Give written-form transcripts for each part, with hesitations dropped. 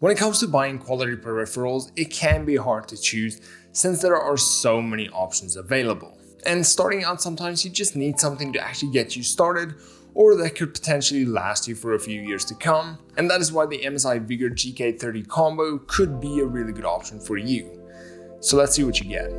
When it comes to buying quality peripherals, it can be hard to choose since there are so many options available. And starting out, sometimes you just need something to actually get you started, or that could potentially last you for a few years to come. And that is why the MSI Vigor GK30 Combo could be a really good option for you. So let's see what you get.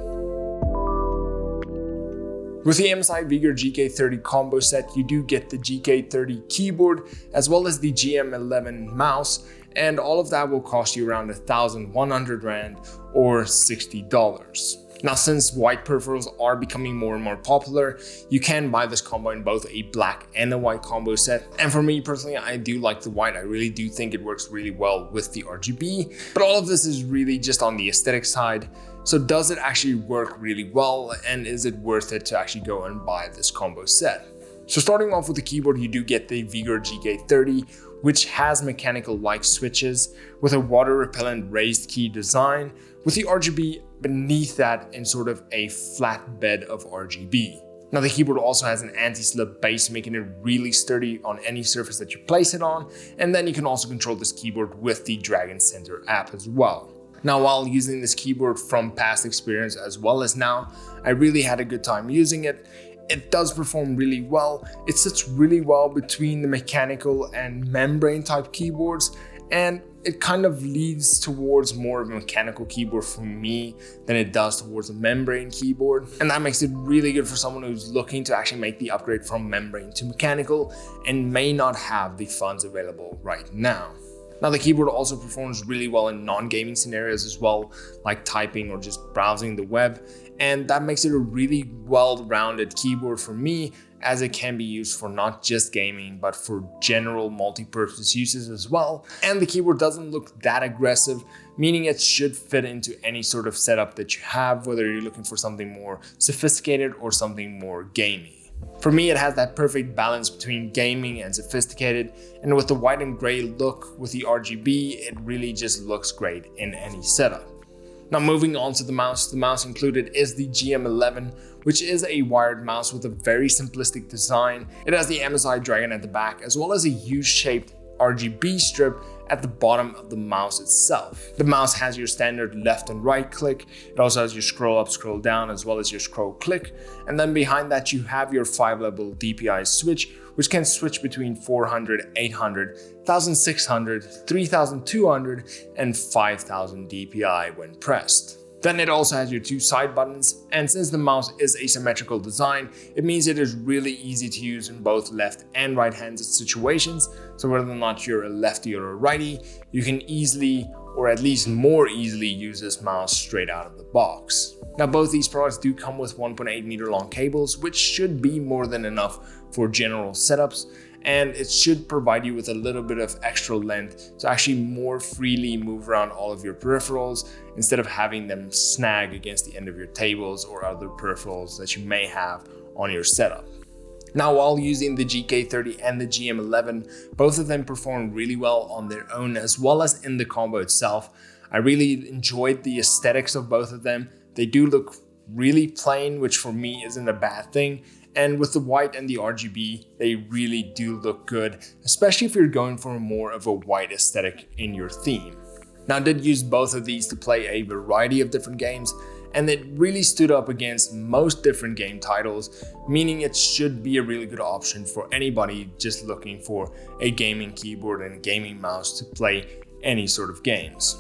With the MSI Vigor GK30 Combo set, you do get the GK30 Keyboard as well as the GM11 mouse, and all of that will cost you around 1,100 Rand or $60. Now, since white peripherals are becoming more and more popular, you can buy this combo in both a black and a white combo set. And for me personally, I do like the white. I really do think it works really well with the RGB, but all of this is really just on the aesthetic side. So does it actually work really well, and is it worth it to actually go and buy this combo set? So starting off with the keyboard, you do get the Vigor GK30, which has mechanical like switches with a water repellent raised key design, with the RGB beneath that in sort of a flat bed of RGB. Now the keyboard also has an anti-slip base, making it really sturdy on any surface that you place it on, and then you can also control this keyboard with the Dragon Center app as well. Now, while using this keyboard from past experience as well as now, I really had a good time using it. It does perform really well. It sits really well between the mechanical and membrane type keyboards, and it kind of leads towards more of a mechanical keyboard for me than it does towards a membrane keyboard. And that makes it really good for someone who's looking to actually make the upgrade from membrane to mechanical and may not have the funds available right now. Now the keyboard also performs really well in non-gaming scenarios as well, like typing or just browsing the web, and that makes it a really well-rounded keyboard for me, as it can be used for not just gaming but for general multi-purpose uses as well. And the keyboard doesn't look that aggressive, meaning it should fit into any sort of setup that you have, whether you're looking for something more sophisticated or something more gamey. For me, it has that perfect balance between gaming and sophisticated, and with the white and gray look with the RGB, it really just looks great in any setup. Now moving on to the mouse included is the GM11, which is a wired mouse with a very simplistic design. It has the MSI Dragon at the back, as well as a U-shaped RGB strip at the bottom of the mouse itself. The mouse has your standard left and right click. It also has your scroll up, scroll down, as well as your scroll click. And then behind that, you have your 5-level DPI switch, which can switch between 400, 800, 1600, 3200, and 5000 DPI when pressed. Then it also has your 2 side buttons, and since the mouse is a symmetrical design, it means it is really easy to use in both left and right-handed situations. So whether or not you're a lefty or a righty, you can easily, or at least more easily, use this mouse straight out of the box. Now both these products do come with 1.8 meter long cables, which should be more than enough for general setups, and it should provide you with a little bit of extra length to actually more freely move around all of your peripherals instead of having them snag against the end of your tables or other peripherals that you may have on your setup. Now, while using the GK30 and the GM11, both of them perform really well on their own as well as in the combo itself. I really enjoyed the aesthetics of both of them. They do look really plain, which for me isn't a bad thing. And with the white and the RGB, they really do look good, especially if you're going for more of a white aesthetic in your theme. Now, I did use both of these to play a variety of different games, and it really stood up against most different game titles, meaning it should be a really good option for anybody just looking for a gaming keyboard and a gaming mouse to play any sort of games.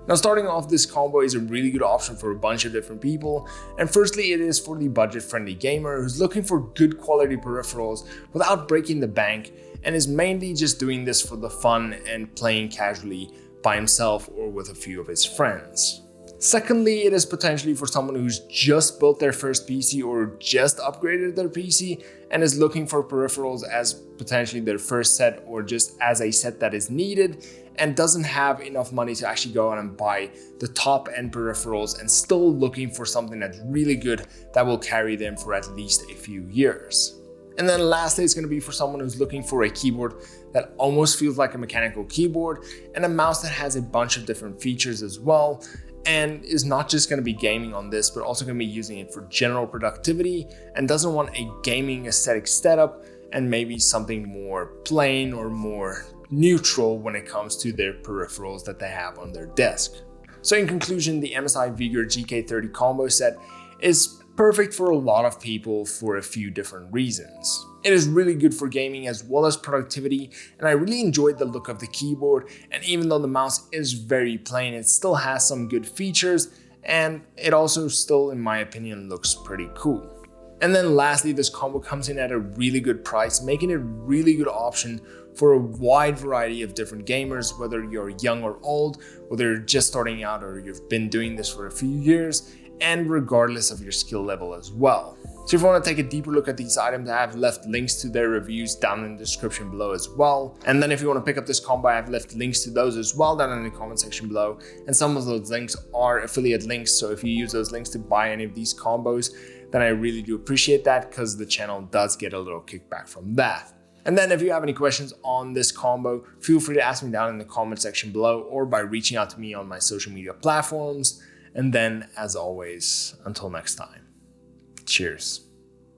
Now, starting off, this combo is a really good option for a bunch of different people. And firstly, it is for the budget-friendly gamer who's looking for good quality peripherals without breaking the bank, and is mainly just doing this for the fun and playing casually by himself or with a few of his friends. Secondly, it is potentially for someone who's just built their first PC or just upgraded their PC and is looking for peripherals as potentially their first set or just as a set that is needed, and doesn't have enough money to actually go out and buy the top end peripherals, and still looking for something that's really good that will carry them for at least a few years. And then lastly, it's going to be for someone who's looking for a keyboard that almost feels like a mechanical keyboard, and a mouse that has a bunch of different features as well, and is not just going to be gaming on this, but also going to be using it for general productivity, and doesn't want a gaming aesthetic setup and maybe something more plain or more neutral when it comes to their peripherals that they have on their desk. So in conclusion, the MSI Vigor GK30 Combo set is perfect for a lot of people for a few different reasons. It is really good for gaming as well as productivity, and I really enjoyed the look of the keyboard, and even though the mouse is very plain, it still has some good features, and it also still, in my opinion, looks pretty cool. And then lastly, this combo comes in at a really good price, making it a really good option for a wide variety of different gamers, whether you're young or old, whether you're just starting out or you've been doing this for a few years, and regardless of your skill level as well. So if you want to take a deeper look at these items, I have left links to their reviews down in the description below as well. And then if you want to pick up this combo, I have left links to those as well down in the comment section below. And some of those links are affiliate links, so if you use those links to buy any of these combos, then I really do appreciate that, because the channel does get a little kickback from that. And then if you have any questions on this combo, feel free to ask me down in the comment section below or by reaching out to me on my social media platforms. And then, as always, until next time, cheers.